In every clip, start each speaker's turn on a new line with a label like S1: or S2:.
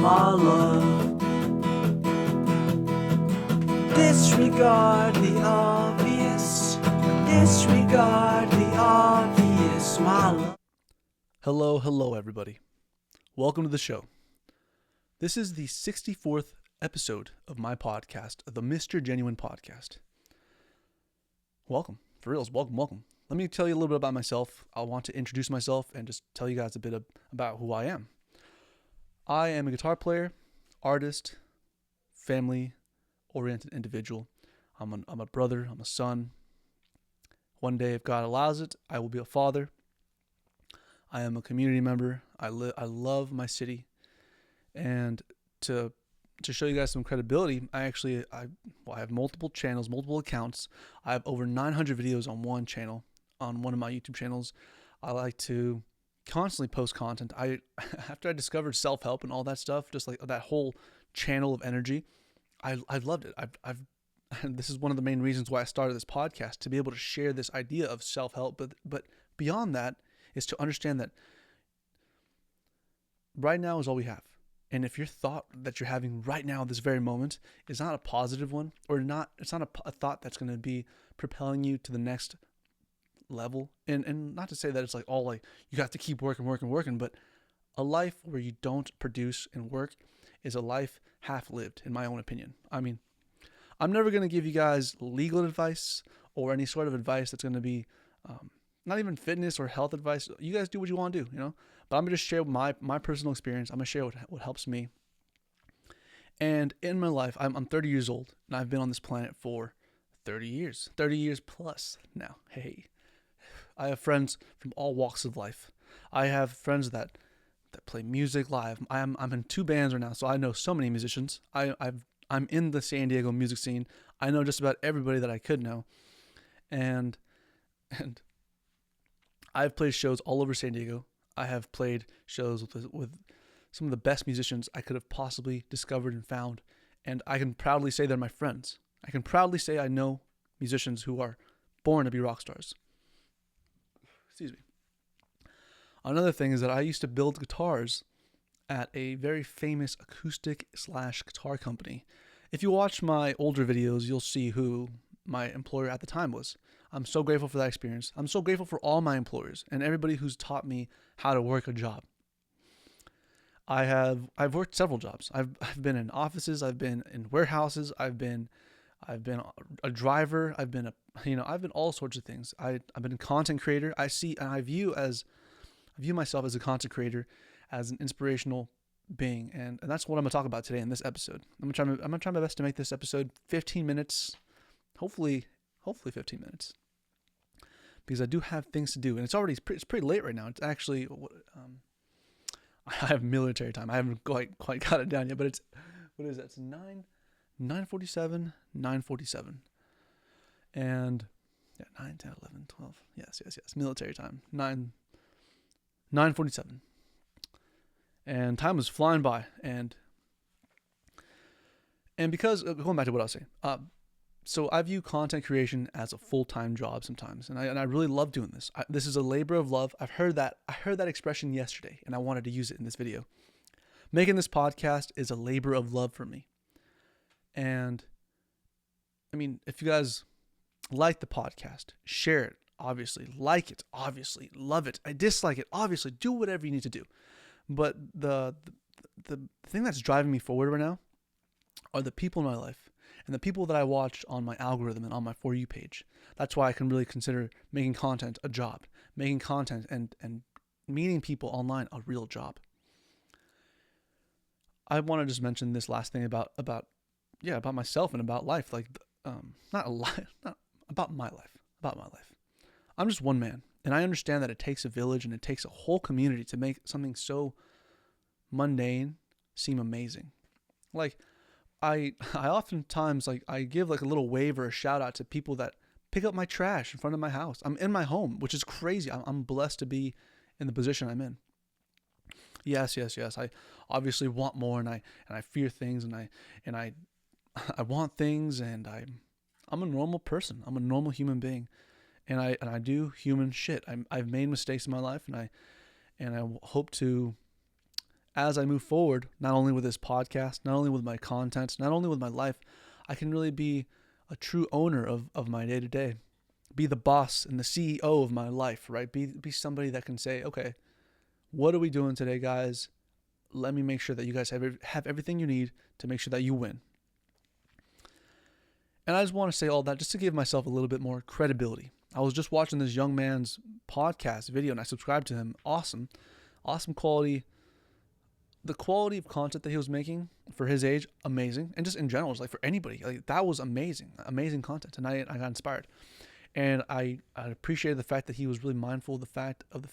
S1: love. Disregard the obvious. Disregard the obvious, my love.
S2: Hello, everybody. Welcome to the show. This is the 64th episode of my podcast, the Mr. Genuine Podcast. Welcome. For reals, welcome. Let me tell you a little bit about myself. I want to introduce myself and just tell you guys a bit about who I am. I am a guitar player, artist, family-oriented individual. I'm a brother. I'm a son. One day, if God allows it, I will be a father. I am a community member. I love my city. And to show you guys some credibility, I have multiple channels, multiple accounts. I have over 900 videos on one channel, on one of my YouTube channels. I like to constantly post content. After I discovered self-help and all that stuff, just like that whole channel of energy, I've loved it. And this is one of the main reasons why I started this podcast, to be able to share this idea of self-help. But beyond that is to understand that right now is all we have. And if your thought that you're having right now, this very moment, is not a positive one, or it's not a thought that's going to be propelling you to the next level. And not to say that it's like all like you have to keep working, but a life where you don't produce and work is a life half lived, in my own opinion. I mean, I'm never going to give you guys legal advice or any sort of advice that's going to be not even fitness or health advice. You guys do what you want to do, you know? But I'm going to just share my personal experience. I'm going to share what helps me. And in my life, I'm 30 years old, and I've been on this planet for 30 years plus now. Hey, I have friends from all walks of life. I have friends that play music live. I'm in 2 bands right now, so I know so many musicians. I'm in the San Diego music scene. I know just about everybody that I could know. And I've played shows all over San Diego. I have played shows with some of the best musicians I could have possibly discovered and found. And I can proudly say they're my friends. I can proudly say I know musicians who are born to be rock stars. Excuse me. Another thing is that I used to build guitars at a very famous acoustic/guitar company. If you watch my older videos, you'll see who my employer at the time was. I'm so grateful for that experience. I'm so grateful for all my employers and everybody who's taught me how to work a job. I've worked several jobs. I've been in offices. I've been in warehouses. I've been a driver. I've been all sorts of things. I've been a content creator. I view myself as a content creator, as an inspirational being, and that's what I'm gonna talk about today in this episode. I'm gonna try my best to make this episode 15 minutes, hopefully 15 minutes, because I do have things to do, and it's pretty late right now. It's actually I have military time. I haven't quite got it down yet, but it's what is that? It's 9:47, and 9, 10, 11, 12. Yes, military time. 9:47. And time was flying by, and because going back to what I was saying, so I view content creation as a full-time job sometimes, and I really love doing this. This is a labor of love. I heard that expression yesterday, and I wanted to use it in this video. Making this podcast is a labor of love for me, and I mean, if you guys like the podcast, share it. Obviously, like it. Obviously, love it. I dislike it. Obviously, do whatever you need to do. But the thing that's driving me forward right now are the people in my life and the people that I watch on my algorithm and on my For You page. That's why I can really consider making content a job, making content and meeting people online a real job. I want to just mention this last thing about myself and about life, like not about my life. I'm just one man. And I understand that it takes a village and it takes a whole community to make something so mundane seem amazing. Like, I oftentimes, like, I give like a little wave or a shout out to people that pick up my trash in front of my house. I'm in my home, which is crazy. I'm blessed to be in the position I'm in. Yes. I obviously want more, and I fear things, and I want things, and I'm a normal person. I'm a normal human being, and I do human shit. I've made mistakes in my life, and I hope to as I move forward, not only with this podcast, not only with my content, not only with my life, I can really be a true owner of my day to day. Be the boss and the CEO of my life, right? Be somebody that can say, okay, what are we doing today, guys? Let me make sure that you guys have everything you need to make sure that you win. And I just want to say all that just to give myself a little bit more credibility. I was just watching this young man's podcast video and I subscribed to him. Awesome quality. The quality of content that he was making for his age, amazing. And just in general, it's like for anybody, like that was amazing content. And I got inspired. And I appreciated the fact that he was really mindful of the fact of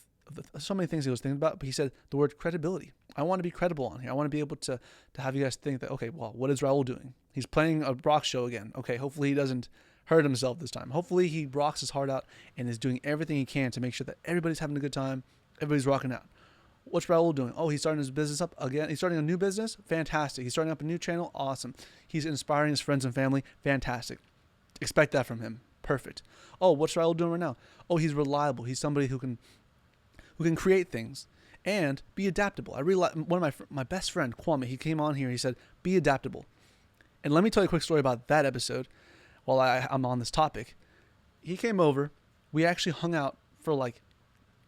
S2: so many things he was thinking about. But he said the word credibility. I want to be credible on here. I want to be able to have you guys think that, okay, well, what is Raul doing? He's playing a rock show again. Okay, hopefully he doesn't hurt himself this time. Hopefully he rocks his heart out and is doing everything he can to make sure that everybody's having a good time. Everybody's rocking out. What's Raul doing? Oh, he's starting his business up again. He's starting a new business. Fantastic. He's starting up a new channel. Awesome. He's inspiring his friends and family. Fantastic. Expect that from him. Perfect. Oh, what's Raul doing right now? Oh, he's reliable. He's somebody who can create things and be adaptable. I realized one of my best friend, Kwame, he came on here. He said, be adaptable. And let me tell you a quick story about that episode while I'm on this topic. He came over. We actually hung out for like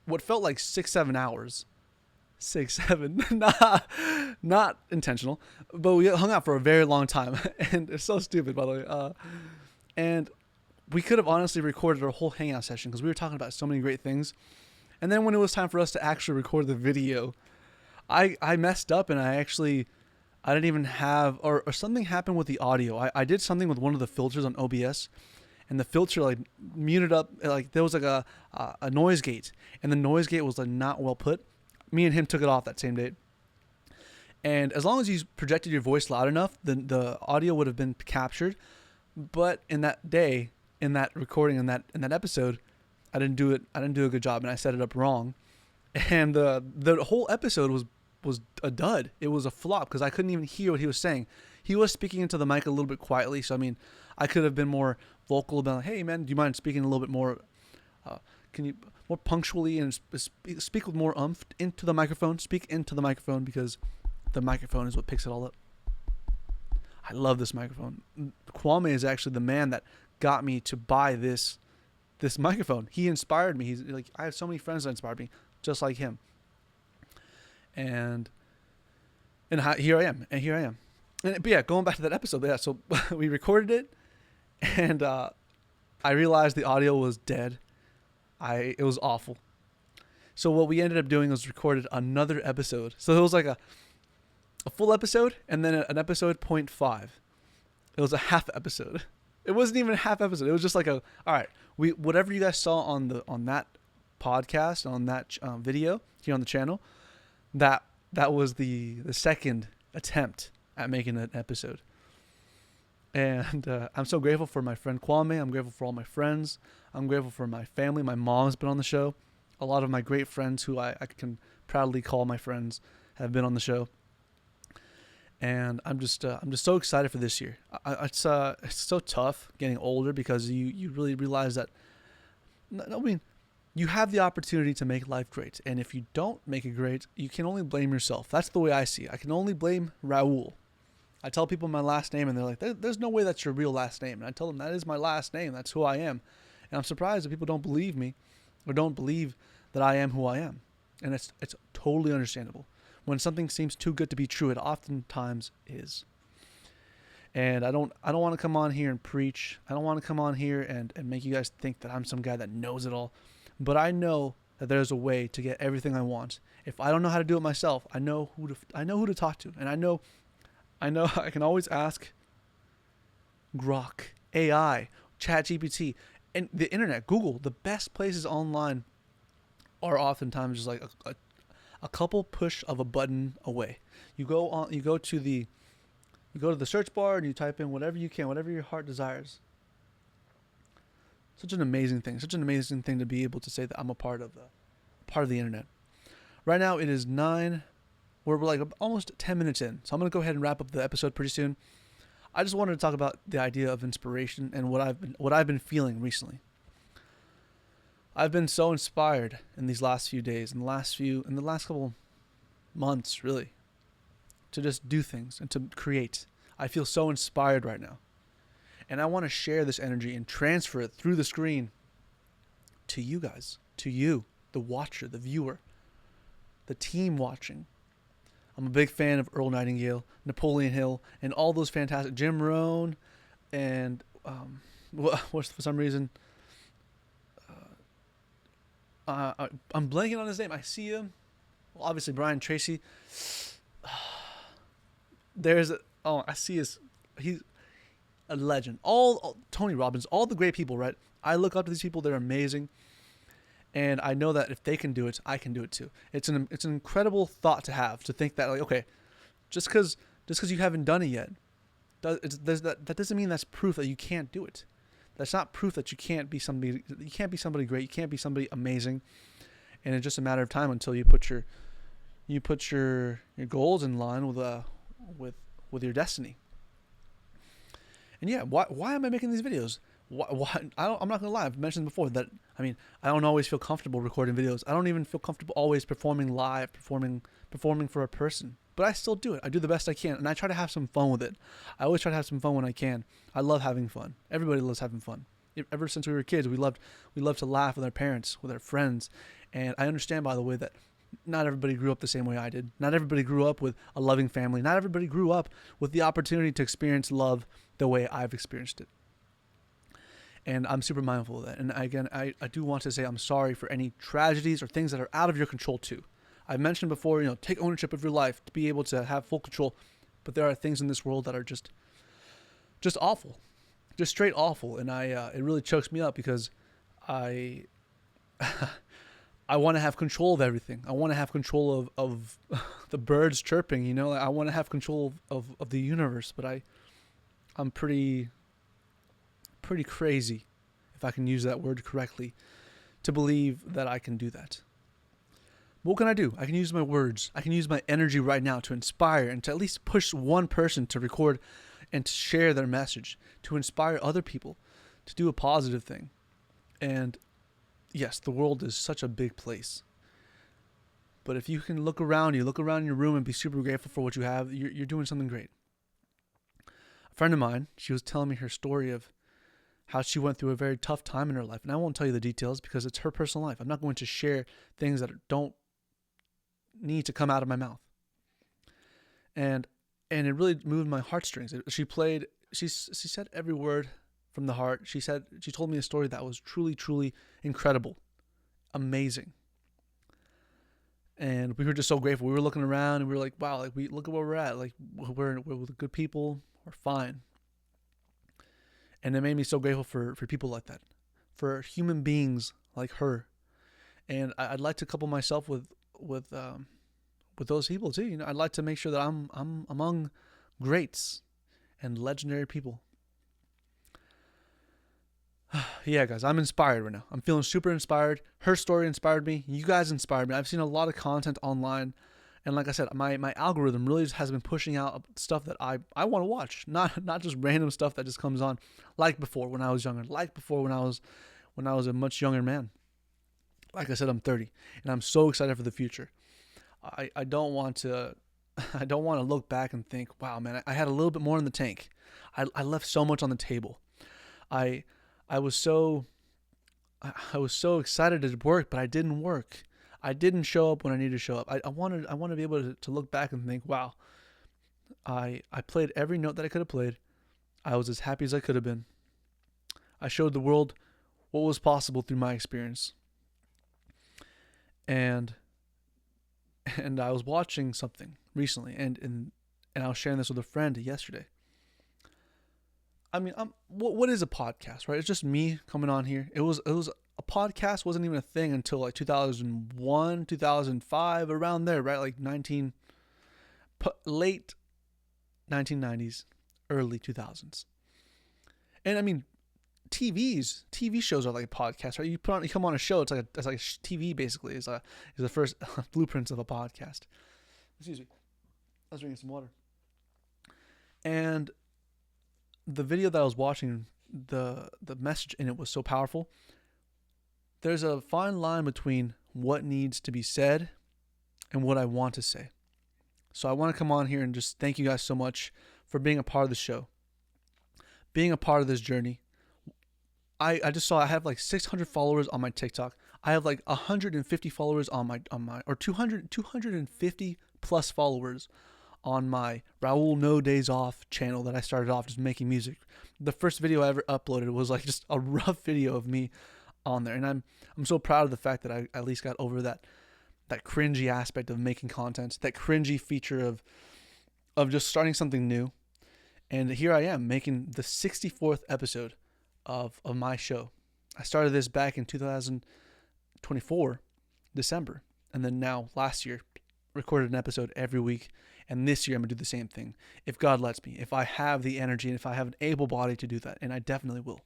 S2: what felt like 6-7 hours. 6-7, not intentional, but we hung out for a very long time. And it's so stupid, by the way. And we could have honestly recorded our whole hangout session because we were talking about so many great things. And then when it was time for us to actually record the video, I messed up and I didn't even have, or something happened with the audio. I did something with one of the filters on OBS and the filter like muted up, like there was like a noise gate and the noise gate was like not well put. Me and him took it off that same date. And as long as you projected your voice loud enough, the audio would have been captured. But in that day, in that recording, in that episode, I didn't do a good job and I set it up wrong. And the whole episode was a dud. It was a flop because I couldn't even hear what he was saying. He was speaking into the mic a little bit quietly. So, I mean, I could have been more vocal about, hey, man, do you mind speaking a little bit more? Can you more punctually and speak with more oomph into the microphone? Speak into the microphone because the microphone is what picks it all up. I love this microphone. Kwame is actually the man that got me to buy this microphone. He inspired me. He's like, I have so many friends that inspired me, just like him. And here I am. But yeah, going back to that episode. Yeah, so we recorded it, and I realized the audio was dead. It was awful. So what we ended up doing was recorded another episode. So it was like a full episode and then an episode 0.5. It was a half episode. It wasn't even a half episode. It was just like all right, whatever you guys saw on that podcast, on that video here on the channel, that was the second attempt at making an episode. And I'm so grateful for my friend Kwame. I'm grateful for all my friends. I'm grateful for my family. My mom's been on the show. A lot of my great friends who I can proudly call my friends have been on the show. And I'm just so excited for this year. It's so tough getting older because you really realize that, I mean, you have the opportunity to make life great. And if you don't make it great, you can only blame yourself. That's the way I see it. I can only blame Raul. I tell people my last name and they're like, there's no way that's your real last name. And I tell them that is my last name. That's who I am. And I'm surprised that people don't believe me or don't believe that I am who I am. And it's totally understandable. When something seems too good to be true, it oftentimes is. And I don't want to come on here and preach. I don't want to come on here and make you guys think that I'm some guy that knows it all. But I know that there's a way to get everything I want. If I don't know how to do it myself, I know who to talk to. And I know I can always ask Grok, AI, ChatGPT, and the internet, Google. The best places online are oftentimes just like a couple push of a button away. You go to the search bar and you type in whatever you can, whatever your heart desires. Such an amazing thing to be able to say that I'm a part of the internet. Right now it is 9. We're like almost 10 minutes in. So I'm going to go ahead and wrap up the episode pretty soon. I just wanted to talk about the idea of inspiration and what I've been feeling recently. I've been so inspired in these last few days, in the last couple months, really. to just do things and to create. I feel so inspired right now. And I want to share this energy and transfer it through the screen to you guys, to you, the watcher, the viewer, the team watching. I'm a big fan of Earl Nightingale, Napoleon Hill, and all those fantastic Jim Rohn, and for some reason, I'm blanking on his name. I see him. Well, obviously Brian Tracy. I see he's a legend. All Tony Robbins, all the great people, right? I look up to these people. They're amazing. And I know that if they can do it, I can do it too. It's an incredible thought to have, to think that, like, okay, just because you haven't done it yet, that doesn't mean that's proof that you can't do it. That's not proof that you can't be somebody. You can't be somebody great. You can't be somebody amazing. And it's just a matter of time until you put your goals in line with your destiny. And yeah, why am I making these videos? Why I'm not gonna lie. I've mentioned before that I don't always feel comfortable recording videos. I don't even feel comfortable always performing live, performing for a person. But I still do it. I do the best I can, and I try to have some fun with it. I always try to have some fun when I can. I love having fun. Everybody loves having fun. Ever since we were kids, we loved to laugh with our parents, with our friends. And I understand, by the way, that not everybody grew up the same way I did. Not everybody grew up with a loving family. Not everybody grew up with the opportunity to experience love the way I've experienced it. And I'm super mindful of that. And again, I do want to say I'm sorry for any tragedies or things that are out of your control too. I mentioned before, take ownership of your life to be able to have full control. But there are things in this world that are just awful, just straight awful. And it really chokes me up because I want to have control of everything. I want to have control of the birds chirping, I want to have control of the universe, but I'm pretty crazy, if I can use that word correctly, to believe that I can do that. But what can I do? I can use my words. I can use my energy right now to inspire and to at least push one person to record and to share their message, to inspire other people to do a positive thing. And yes, the world is such a big place. But if you can look around your room and be super grateful for what you have, you're doing something great. A friend of mine, she was telling me her story of how she went through a very tough time in her life. And I won't tell you the details because it's her personal life. I'm not going to share things that don't need to come out of my mouth. And it really moved my heartstrings. She said every word from the heart. She told me a story that was truly, truly incredible, amazing. And we were just so grateful. We were looking around and we were like, wow, like look at where we're at. Like we're with good people. We're fine. And it made me so grateful for people like that, for human beings like her. And I'd like to couple myself with those people too. I'd like to make sure that I'm among greats and legendary people. Yeah, guys, I'm inspired right now. I'm feeling super inspired. Her story inspired me. You guys inspired me. I've seen a lot of content online. And like I said, my algorithm really just has been pushing out stuff that I want to watch, not just random stuff that just comes on, like before when I was younger, like before when I was a much younger man. Like I said, I'm 30, and I'm so excited for the future. I don't want to look back and think, wow, man, I had a little bit more in the tank. I left so much on the table. I was so excited to work, but I didn't work. I didn't show up when I needed to show up. I want to be able to look back and think, wow, I played every note that I could have played. I was as happy as I could have been. I showed the world what was possible through my experience. And I was watching something recently, and I was sharing this with a friend yesterday. What is a podcast, right? It's just me coming on here. It was a podcast wasn't even a thing until like 2001, 2005, around there, right? Like late 1990s, early 2000s. And TV shows are like a podcast, right? You come on a show, it's like a TV basically. Is the first blueprints of a podcast. Excuse me. I was drinking some water. And the video that I was watching, the message in it was so powerful. There's a fine line between what needs to be said and what I want to say. So I want to come on here and just thank you guys so much for being a part of the show, being a part of this journey. I just saw I have like 600 followers on my TikTok. I have like 150 followers on my or 250 plus followers on my Raul No Days Off channel that I started off just making music. The first video I ever uploaded was like just a rough video of me on there, and I'm so proud of the fact that I at least got over that cringy aspect of making content, that cringy feature of just starting something new. And here I am making the 64th episode of my show. I started this back in 2024, December. And then now last year, recorded an episode every week. And this year I'm going to do the same thing. If God lets me, if I have the energy and if I have an able body to do that, and I definitely will.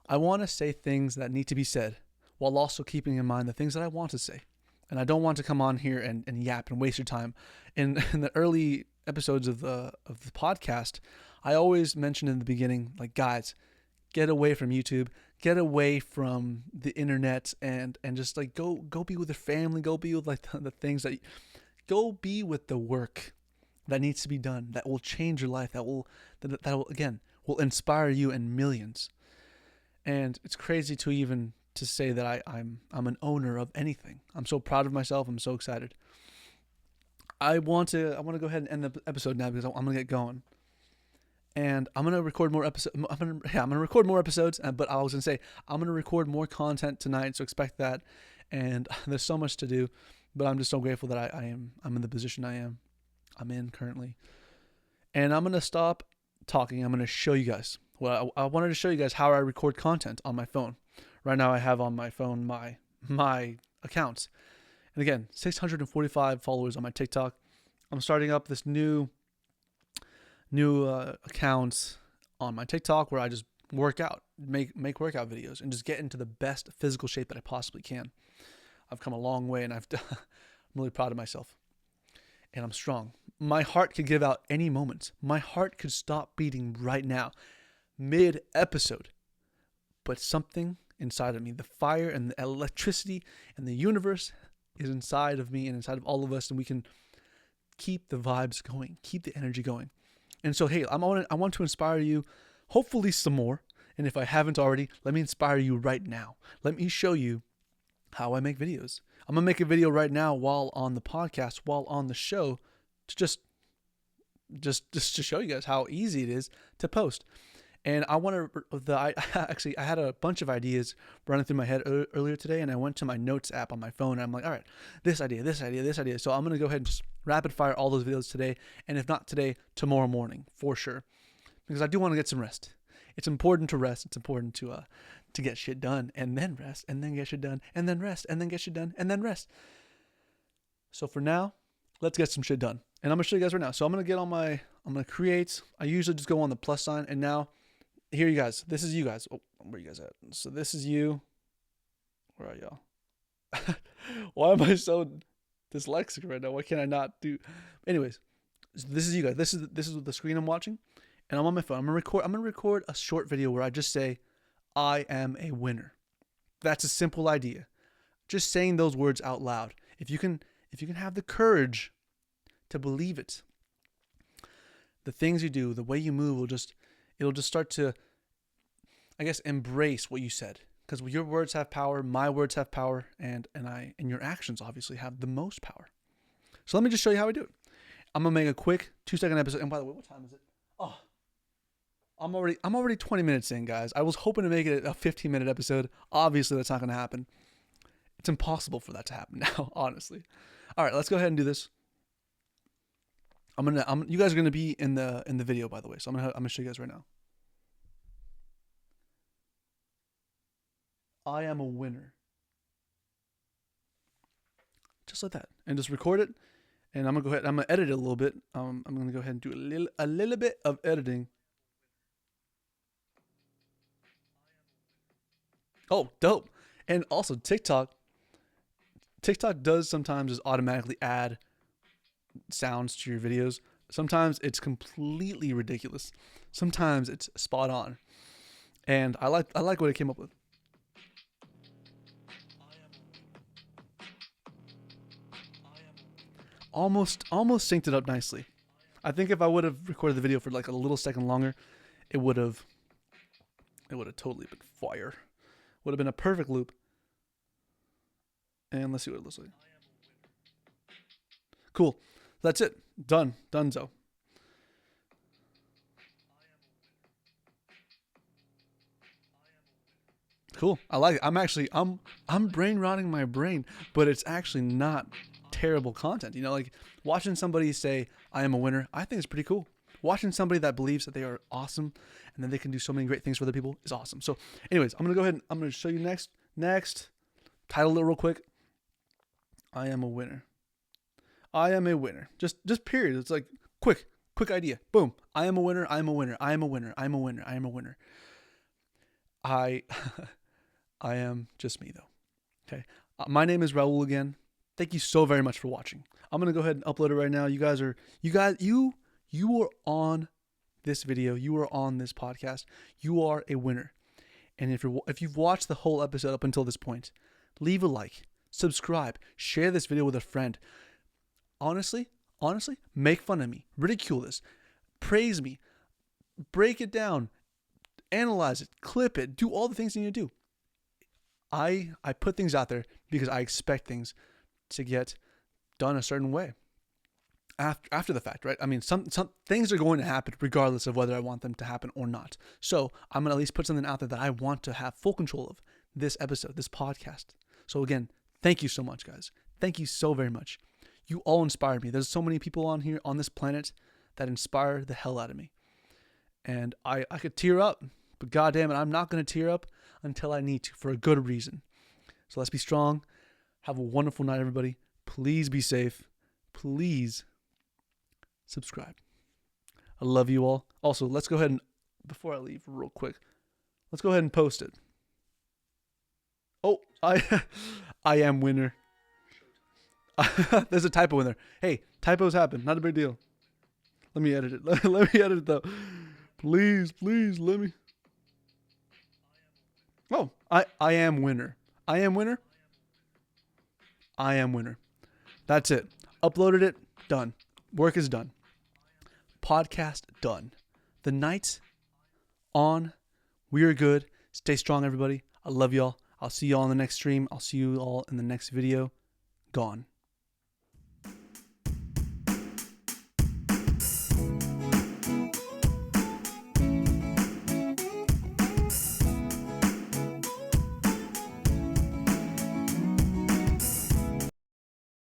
S2: I want to say things that need to be said while also keeping in mind the things that I want to say. And I don't want to come on here and yap and waste your time. In the early episodes of the podcast, I always mentioned in the beginning, like, guys, get away from YouTube, get away from the internet, and just like go be with your family, go be with like the things that, go be with the work that needs to be done, that will change your life, that will again will inspire you and millions. And it's crazy to say that I'm an owner of anything. I'm so proud of myself. I'm so excited. I want to go ahead and end the episode now because I'm gonna get going. And I'm gonna record more episodes. I'm gonna record more episodes. But I was gonna say I'm gonna record more content tonight, so expect that. And there's so much to do, but I'm just so grateful that I'm in the position I'm in currently. And I'm gonna stop talking. I'm gonna show you guys. Well, I wanted to show you guys how I record content on my phone. Right now, I have on my phone my accounts, and again, 645 followers on my TikTok. I'm starting up this new accounts on my TikTok where I just work out, make workout videos, and just get into the best physical shape that I possibly can. I've come a long way, and I'm really proud of myself, and I'm strong. My heart could give out any moment. My heart could stop beating right now, mid-episode, but something inside of me, the fire and the electricity and the universe is inside of me and inside of all of us, and we can keep the vibes going, keep the energy going. And so, hey, I want to inspire you, hopefully some more. And if I haven't already, let me inspire you right now. Let me show you how I make videos. I'm going to make a video right now while on the podcast, while on the show, to just to show you guys how easy it is to post. And I had a bunch of ideas running through my head earlier today, and I went to my notes app on my phone, and I'm like, all right, this idea. So I'm going to go ahead and just rapid fire all those videos today, and if not today, tomorrow morning, for sure. Because I do want to get some rest. It's important to rest. It's important to get shit done, and then rest, and then get shit done, and then rest, and then get shit done, and then rest. So for now, let's get some shit done. And I'm going to show you guys right now. So I'm going to create. I usually just go on the plus sign, and now, here you guys. This is you guys. Oh, where are you guys at? So this is you. Where are y'all? Why am I so dyslexic right now? Why can't I not do? Anyways, so this is you guys. This is the screen I'm watching, and I'm on my phone. I'm gonna record a short video where I just say, "I am a winner." That's a simple idea. Just saying those words out loud. If you can have the courage to believe it, the things you do, the way you move it'll just start to, I guess, embrace what you said. Because your words have power, my words have power, and your actions obviously have the most power. So let me just show you how I do it. I'm gonna make a quick 2-second episode. And by the way, what time is it? Oh, I'm already 20 minutes in, guys. I was hoping to make it a 15-minute episode. Obviously, that's not gonna happen. It's impossible for that to happen now, honestly. All right, let's go ahead and do this. You guys are gonna be in the video, by the way. So I'm gonna show you guys right now. I am a winner. Just like that, and just record it. And I'm gonna edit it a little bit. I'm gonna go ahead and do a little bit of editing. Oh, dope! And also TikTok does sometimes just automatically add sounds to your videos. Sometimes it's completely ridiculous. Sometimes it's spot on. And I like what it came up with. almost synced it up nicely. I think if I would have recorded the video for like a little second longer, it would have totally been fire. Would have been a perfect loop. And let's see what it looks like. Cool. That's it. Done. Donezo. Cool. I like it. I'm brain rotting my brain, but it's actually not terrible content. You know, like watching somebody say, I am a winner, I think it's pretty cool. Watching somebody that believes that they are awesome and that they can do so many great things for other people is awesome. So anyways, I'm going to go ahead and I'm going to show you next. Title it real quick. I am a winner. I am a winner. Just period. It's like quick idea. Boom. I am a winner. I am a winner. I am a winner. I am a winner. I am a winner. I am just me though. Okay. My name is Raul again. Thank you so very much for watching. I'm going to go ahead and upload it right now. You are on this video. You are on this podcast. You are a winner. And if you've watched the whole episode up until this point, leave a like, subscribe, share this video with a friend. Honestly, make fun of me, ridicule this, praise me, break it down, analyze it, clip it, do all the things you need to do. I put things out there because I expect things to get done a certain way after the fact, right? I mean, some things are going to happen regardless of whether I want them to happen or not. So I'm going to at least put something out there that I want to have full control of this episode, this podcast. So again, thank you so much, guys. Thank you so very much. You all inspired me. There's so many people on here, on this planet, that inspire the hell out of me. And I could tear up, but goddamn it, I'm not going to tear up until I need to for a good reason. So let's be strong. Have a wonderful night, everybody. Please be safe. Please subscribe. I love you all. Also, let's go ahead and, before I leave real quick, let's go ahead and post it. Oh, I am winner. There's a typo in there. Hey, typos happen. Not a big deal. Let me edit it. Let me edit it though. Please, let me. Oh, I am winner. I am winner. I am winner. That's it. Uploaded it. Done. Work is done. Podcast done. The night's on. We are good. Stay strong, everybody. I love y'all. I'll see y'all in the next stream. I'll see you all in the next video. Gone.